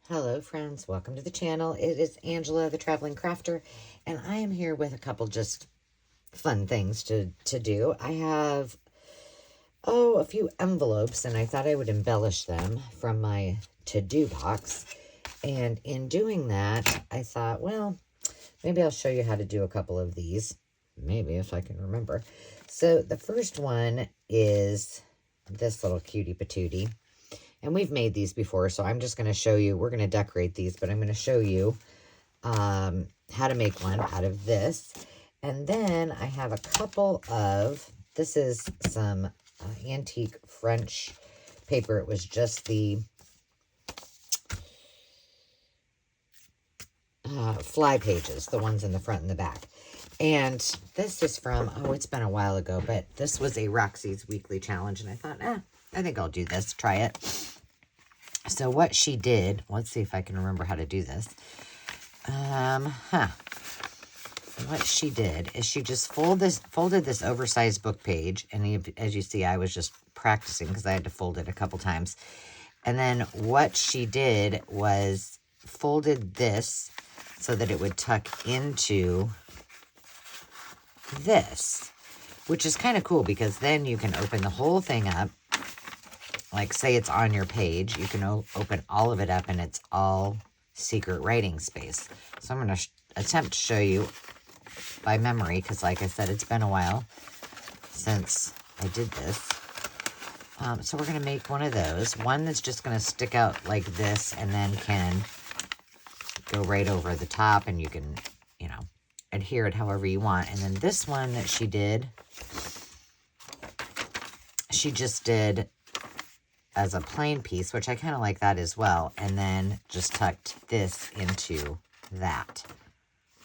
Hello friends, welcome to the channel. It is Angela, the Traveling Crafter, and I am here with a couple just fun things to do. I have, a few envelopes, and I thought I would embellish them from my to-do box. And in doing that, I thought, well, maybe I'll show you how to do a couple of these. Maybe, if I can remember. So the first one is this little cutie patootie. And we've made these before, so I'm just going to show you. We're going to decorate these, but I'm going to show you how to make one out of this. And then I have a couple of, this is some antique French paper. It was just the fly pages, the ones in the front and the back. And this is from, it's been a while ago, but this was a Roxy's Weekly Challenge, and I thought, I think I'll do this, try it. So what she did, let's see if I can remember how to do this. What she did is she just folded this oversized book page, and as you see, I was just practicing because I had to fold it a couple times. And then what she did was folded this so that it would tuck into this, which is kind of cool because then you can open the whole thing up. Like, say it's on your page, you can open all of it up and it's all secret writing space. So I'm going to attempt to show you by memory because, like I said, it's been a while since I did this. So we're going to make one of those. One that's just going to stick out like this and then can go right over the top, and you can, adhere it however you want. And then this one that she did, she just did as a plain piece, which I kind of like that as well, and then just tucked this into that.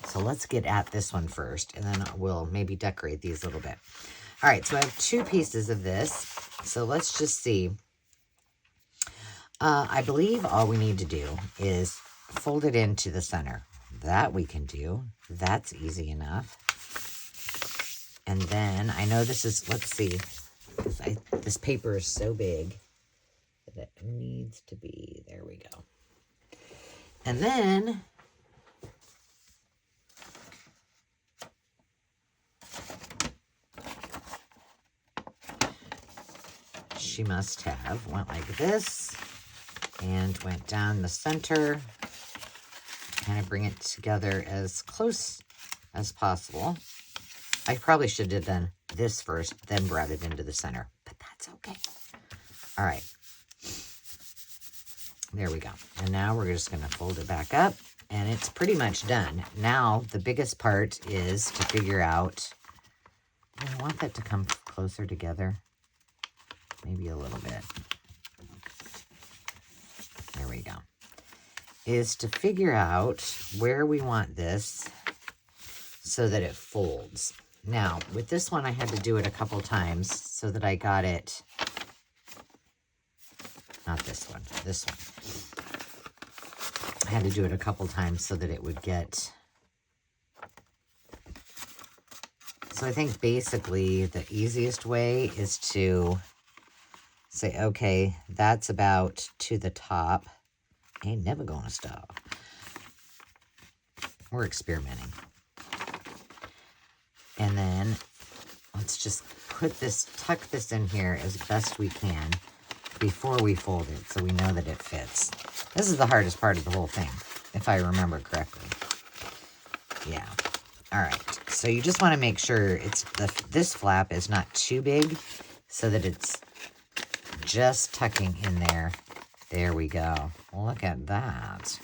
So let's get at this one first, and then we'll maybe decorate these a little bit. All right, so I have two pieces of this, so let's just see. I believe all we need to do is fold it into the center. That we can do. That's easy enough. And then, I know this is, let's see, this paper is so big that it needs to be, there we go. And then she must have went like this and went down the center, kind of bring it together as close as possible. I probably should have done this first, then brought it into the center, but that's okay. All right. There we go. And now we're just going to fold it back up, and it's pretty much done. Now, the biggest part is to figure out, I want that to come closer together. Maybe a little bit. There we go. Is to figure out where we want this so that it folds. Now, with this one, I had to do it a couple times so that I got it. Not this one, this one. I had to do it a couple times so that it would get. So I think basically the easiest way is to say, okay, that's about to the top. Ain't never gonna stop. We're experimenting. And then let's just tuck this in here as best we can before we fold it so we know that it fits. This is the hardest part of the whole thing, if I remember correctly. Yeah. All right. So you just want to make sure this flap is not too big so that it's just tucking in there. There we go. Look at that.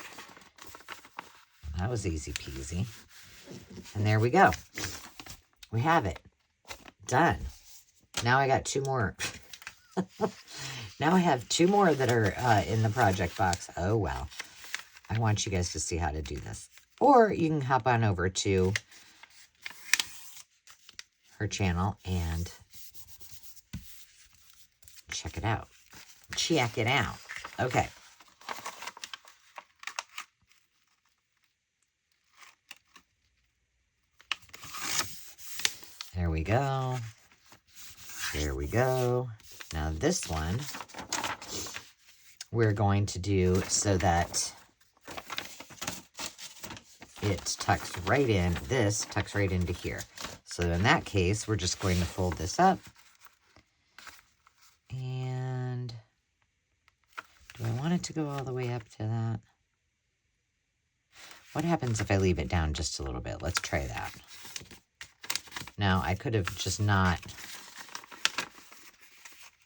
That was easy peasy. And there we go. We have it. Done. Now I got two more. Now I have two more that are in the project box. Oh, well. I want you guys to see how to do this. Or you can hop on over to her channel and check it out. Check it out. Okay. There we go. There we go. Now this one, we're going to do so that it tucks right in. This tucks right into here. So in that case, we're just going to fold this up. And do I want it to go all the way up to that? What happens if I leave it down just a little bit? Let's try that. Now, I could have just not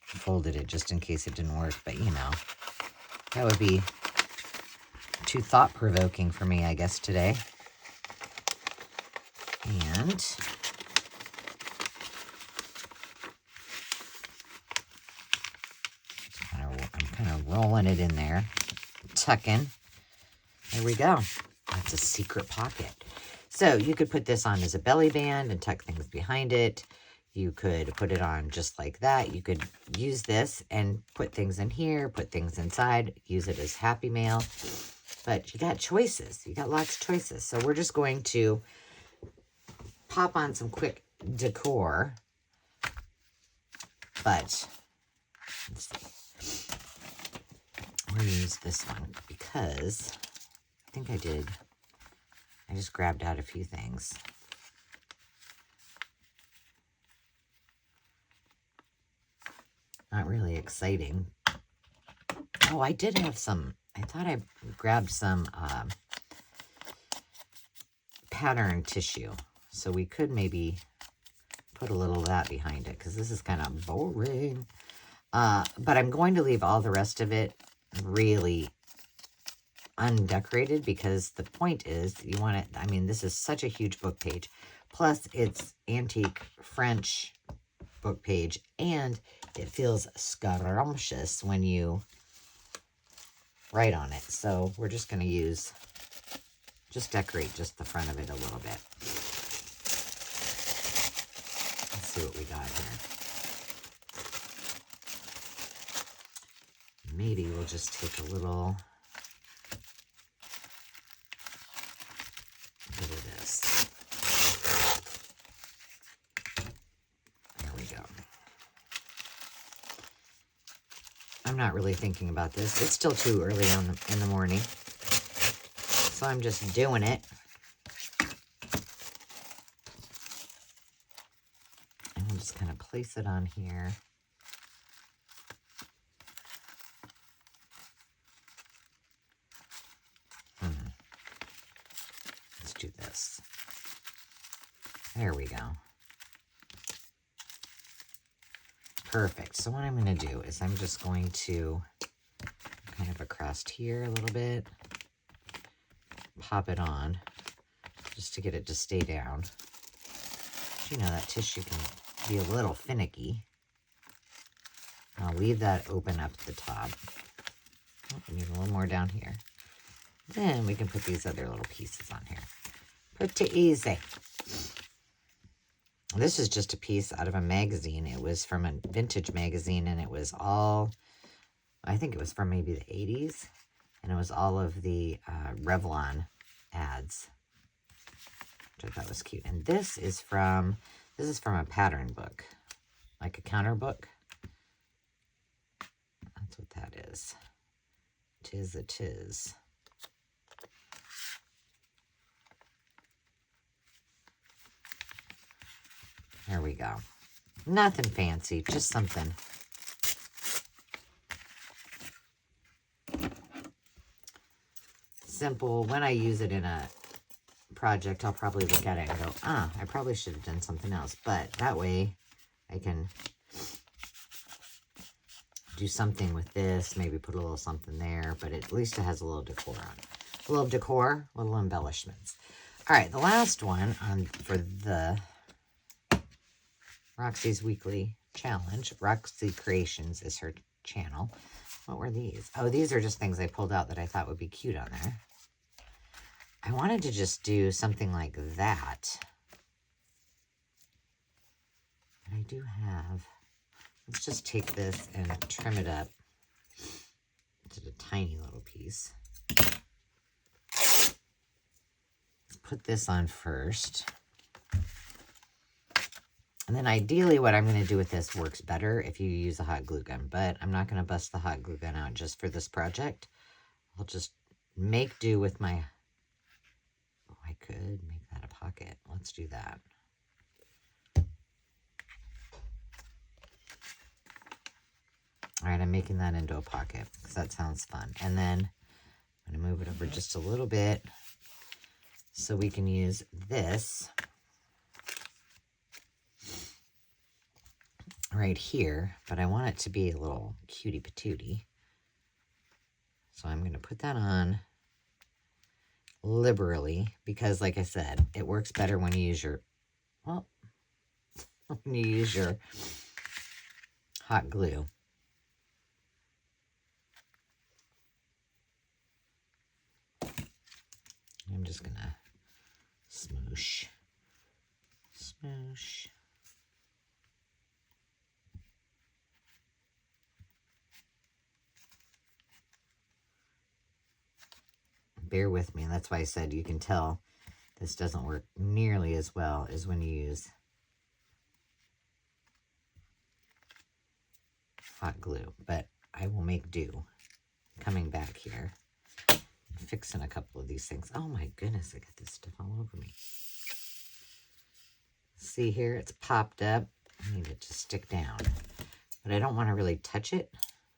folded it just in case it didn't work, but you know, that would be too thought-provoking for me, I guess, today. And I'm kind of rolling it in there, tucking. There we go. That's a secret pocket. So you could put this on as a belly band and tuck things behind it. You could put it on just like that. You could use this and put things in here, put things inside, use it as happy mail. But you got choices. You got lots of choices. So we're just going to pop on some quick decor. But let's see. We're going to use this one because I think I did. I just grabbed out a few things. Not really exciting. Oh, I did have some. I thought I grabbed some pattern tissue. So we could maybe put a little of that behind it because this is kind of boring. But I'm going to leave all the rest of it really undecorated because the point is you want it. I mean, this is such a huge book page. Plus, it's antique French book page, and it feels scrumptious when you write on it. So we're just going to just decorate just the front of it a little bit. Let's see what we got here. Maybe we'll just take a little bit of this. There we go. I'm not really thinking about this. It's still too early in the morning. So I'm just doing it. And we'll just kind of place it on here. Let's do this. There we go. Perfect. So what I'm going to do is I'm just going to kind of across here a little bit, pop it on just to get it to stay down. You know, that tissue can be a little finicky. I'll leave that open up at the top. Oh, we need a little more down here. Then we can put these other little pieces on here. Pretty easy. This is just a piece out of a magazine. It was from a vintage magazine, and it was all, I think it was from maybe the 80s, and it was all of the Revlon ads, which I thought was cute. And this is from a pattern book, like a counter book. That's what that is. Tis a tis. There we go. Nothing fancy, just something. Simple. When I use it in a project, I'll probably look at it and go, I probably should have done something else. But that way I can do something with this, maybe put a little something there, but at least it has a little decor on it. A little decor, little embellishments. All right, the last one for the Roxy's Weekly Challenge. Roxy Creations is her channel. What were these? Oh, these are just things I pulled out that I thought would be cute on there. I wanted to just do something like that. But I do have... Let's just take this and trim it up to a tiny little piece. Let's put this on first. And then ideally what I'm going to do with this works better if you use a hot glue gun. But I'm not going to bust the hot glue gun out just for this project. I'll just make do with my... Oh, I could make that a pocket. Let's do that. All right, I'm making that into a pocket because that sounds fun. And then I'm going to move it over just a little bit so we can use this right here, but I want it to be a little cutie patootie. So I'm going to put that on liberally because, like I said, it works better when you use your, well, when you use your hot glue. I'm just going to smoosh, smoosh. Bear with me. That's why I said you can tell this doesn't work nearly as well as when you use hot glue, but I will make do. Coming back here, fixing a couple of these things. Oh my goodness, I got this stuff all over me. See here, it's popped up. I need it to stick down, but I don't want to really touch it,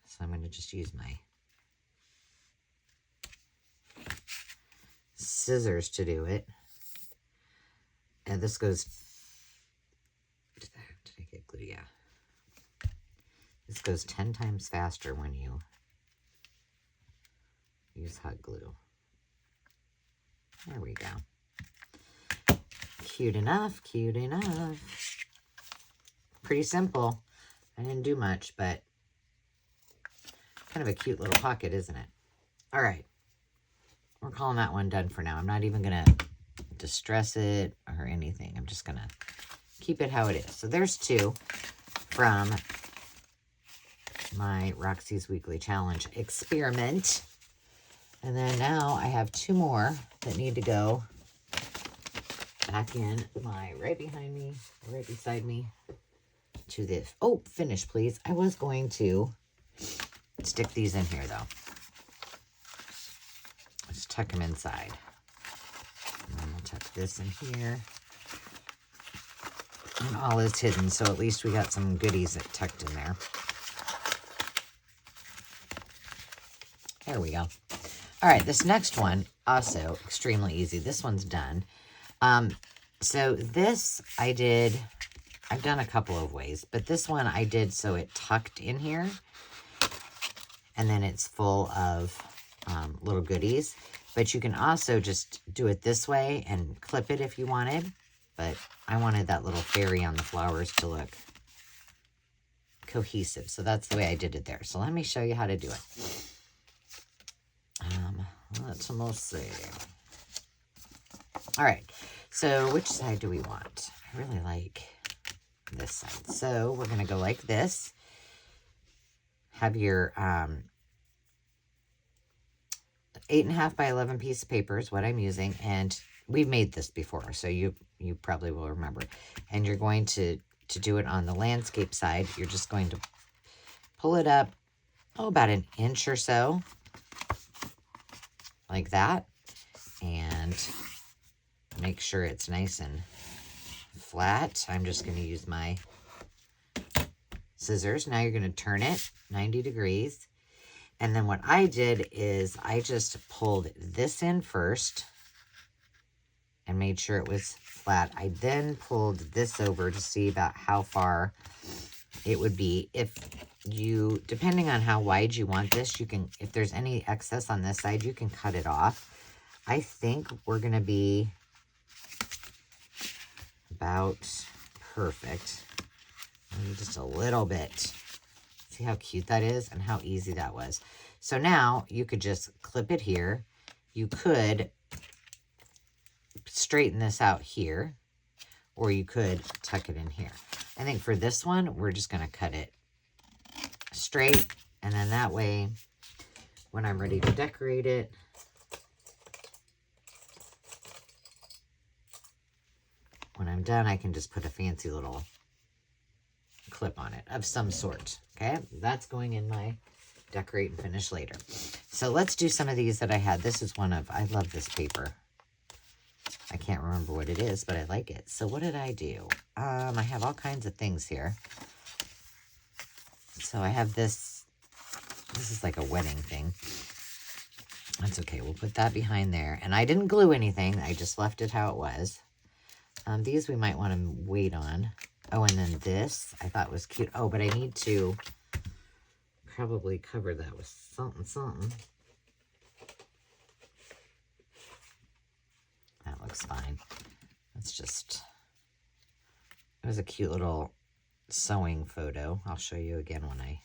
so I'm going to just use my scissors to do it. And this goes, did I get glue? Yeah. This goes 10 times faster when you use hot glue. There we go. Cute enough, cute enough. Pretty simple. I didn't do much, but kind of a cute little pocket, isn't it? All right. We're calling that one done for now. I'm not even going to distress it or anything. I'm just going to keep it how it is. So there's 2 from my Roxy's Weekly Challenge experiment. And then now I have 2 more that need to go back in my, right behind me, right beside me, to the, oh, finish please. I was going to stick these in here though. Let's tuck them inside. And then we'll tuck this in here. And all is hidden, so at least we got some goodies that tucked in there. There we go. All right, this next one, also extremely easy. This one's done. So this I've done a couple of ways, but this one I did so it tucked in here. And then it's full of little goodies. But you can also just do it this way and clip it if you wanted. But I wanted that little fairy on the flowers to look cohesive. So that's the way I did it there. So let me show you how to do it. Let's see. All right. So which side do we want? I really like this side. So we're going to go like this. Have your 8.5 by 11 piece of paper is what I'm using, and we've made this before, so you probably will remember. And you're going to do it on the landscape side. You're just going to pull it up, about an inch or so, like that, and make sure it's nice and flat. I'm just going to use my scissors. Now you're going to turn it 90 degrees. And then what I did is I just pulled this in first and made sure it was flat. I then pulled this over to see about how far it would be. If you, depending on how wide you want this, you can, if there's any excess on this side, you can cut it off. I think we're going to be about perfect. Maybe just a little bit. See how cute that is and how easy that was. So now you could just clip it here. You could straighten this out here, or you could tuck it in here. I think for this one, we're just going to cut it straight, and then that way, when I'm ready to decorate it, when I'm done, I can just put a fancy little clip on it of some sort. Okay, that's going in my decorate and finish later. So let's do some of these that I had. This is one of, I love this paper. I can't remember what it is, but I like it. So what did I do? I have all kinds of things here. So I have this. This is like a wedding thing. That's okay. We'll put that behind there. And I didn't glue anything. I just left it how it was. These we might want to wait on. Oh, and then this I thought was cute. Oh, but I need to probably cover that with something. That looks fine. It's just, it was a cute little sewing photo. I'll show you again when I,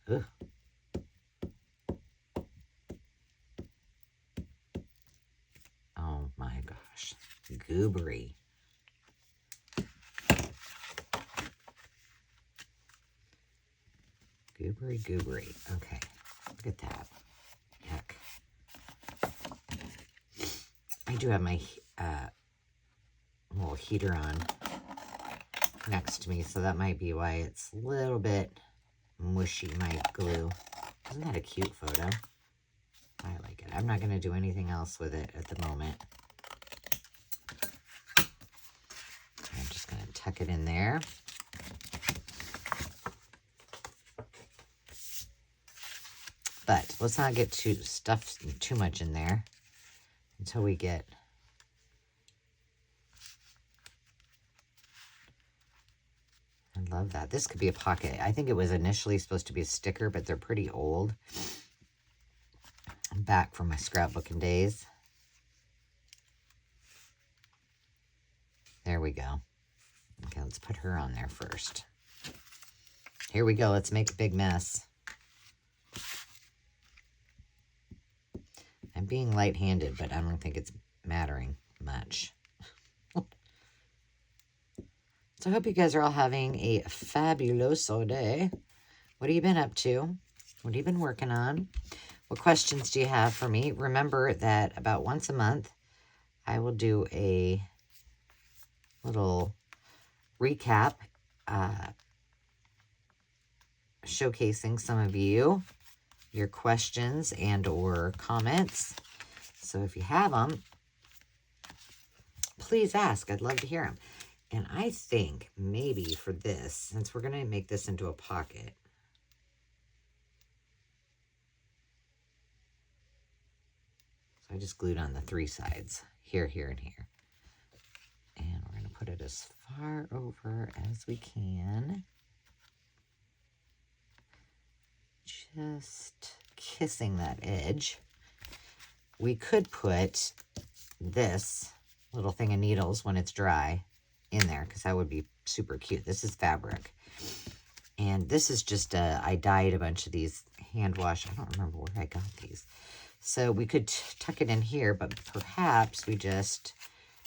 ugh. Oh my gosh, goobery. Goobery. Okay, look at that. Heck. I do have my little heater on next to me, so that might be why it's a little bit mushy, my glue. Isn't that a cute photo? I like it. I'm not going to do anything else with it at the moment. I'm just going to tuck it in there. But let's not get stuffed too much in there until we get I love that. This could be a pocket. I think it was initially supposed to be a sticker, but they're pretty old. I'm back from my scrapbooking days. There we go. Okay, let's put her on there first. Here we go. Let's make a big mess. I'm being light-handed, but I don't think it's mattering much. So I hope you guys are all having a fabuloso day. What have you been up to? What have you been working on? What questions do you have for me? Remember that about once a month, I will do a little recap, showcasing some of you, your questions and or comments. So if you have them, please ask. I'd love to hear them. And I think maybe for this, since we're going to make this into a pocket, so I just glued on the 3 sides, here, here, and here. And we're going to put it as far over as we can. Just kissing that edge. We could put this little thing of needles when it's dry in there, because that would be super cute. This is fabric. And this is just, I dyed a bunch of these hand wash. I don't remember where I got these. So we could tuck it in here, but perhaps we just,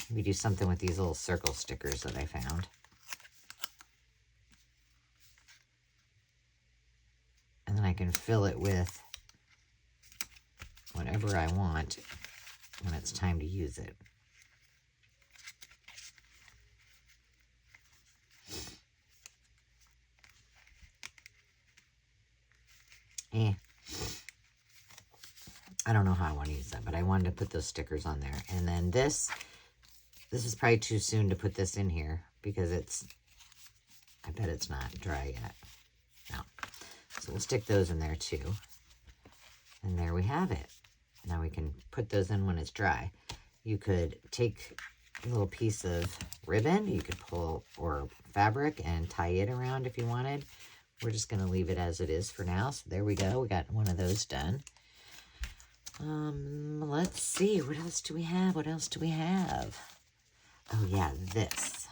maybe do something with these little circle stickers that I found. And then I can fill it with whatever I want when it's time to use it. I don't know how I want to use that, but I wanted to put those stickers on there. And then this is probably too soon to put this in here because it's, I bet it's not dry yet. No. So we'll stick those in there too. And there we have it. Now we can put those in when it's dry. You could take a little piece of ribbon, you could pull, or fabric, and tie it around if you wanted. We're just going to leave it as it is for now. So there we go. We got one of those done. Let's see. What else do we have? What else do we have? Oh, yeah, this.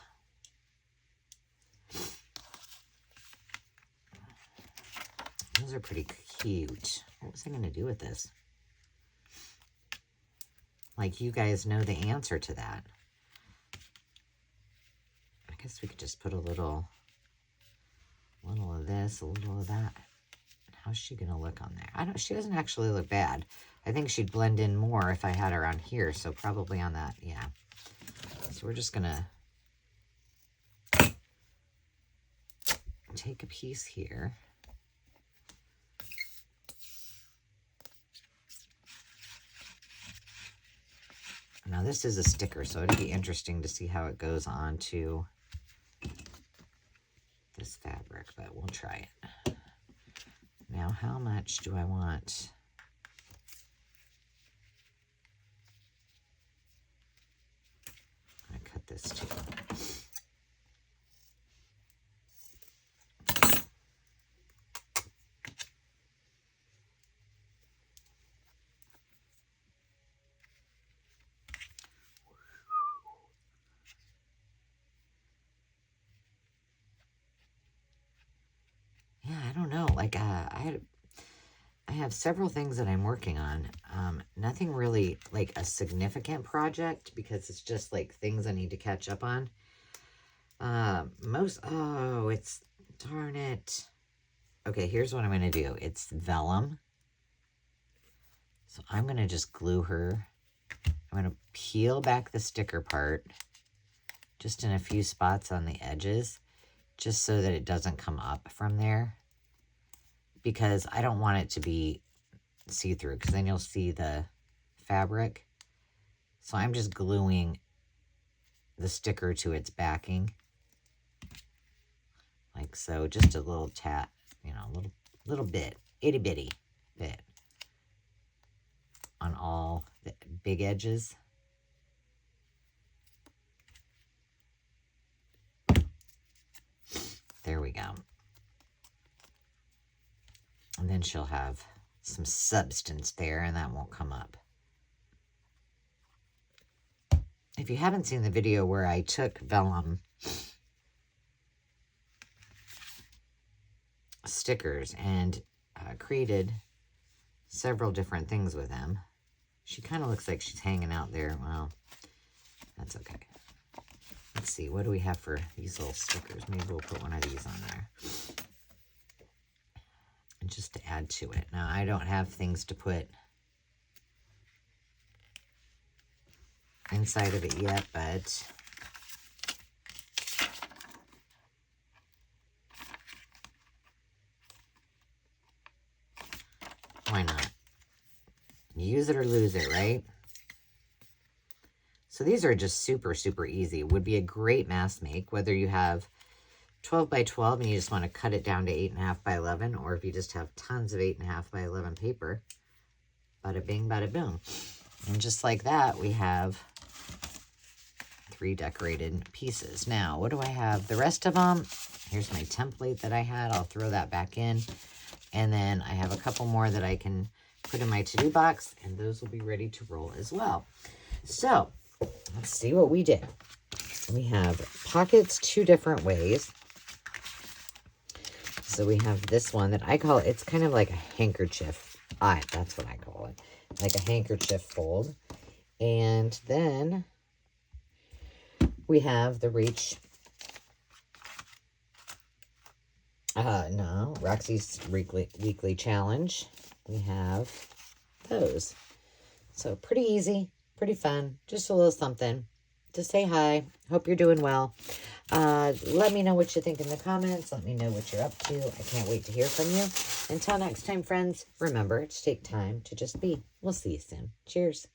Those are pretty cute. What was I going to do with this? Like, you guys know the answer to that. I guess we could just put a little of this, a little of that. How's she gonna look on there? She doesn't actually look bad. I think she'd blend in more if I had her on here, so probably on that, yeah. So we're just gonna take a piece here. Now this is a sticker, so it'd be interesting to see how it goes on to this fabric, but we'll try it. Now, how much do I want? I cut this too. Yeah, I don't know. Like, I have several things that I'm working on. Nothing really like a significant project because it's just like things I need to catch up on. Oh, it's, darn it. Okay, here's what I'm going to do. It's vellum. So I'm going to just glue her. I'm going to peel back the sticker part just in a few spots on the edges, just so that it doesn't come up from there, because I don't want it to be see-through, because then you'll see the fabric. So I'm just gluing the sticker to its backing, like so, just a little tat, you know, little bit, itty bitty bit on all the big edges. There we go. And then she'll have some substance there, and that won't come up. If you haven't seen the video where I took vellum stickers and created several different things with them, she kind of looks like she's hanging out there. Well, that's okay. Let's see, what do we have for these little stickers? Maybe we'll put one of these on there. And just to add to it. Now, I don't have things to put inside of it yet, but why not? Use it or lose it, right? So these are just super, super easy. Would be a great mass make, whether you have 12 by 12 and you just want to cut it down to 8.5 by 11, or if you just have tons of 8.5 by 11 paper. Bada bing, bada boom. And just like that, we have 3 decorated pieces. Now, what do I have? The rest of them, here's my template that I had. I'll throw that back in. And then I have a couple more that I can put in my to-do box, and those will be ready to roll as well. So, let's see what we did. We have pockets 2 different ways. So we have this one that I call, it's kind of like a handkerchief. That's what I call it. Like a handkerchief fold. And then we have the Reach. No, Roxy's weekly challenge. We have those. So pretty easy, pretty fun. Just a little something to say hi. Hope you're doing well. Let me know what you think in the comments. Let me know what you're up to. I can't wait to hear from you. Until next time, friends, remember to take time to just be. We'll see you soon. Cheers.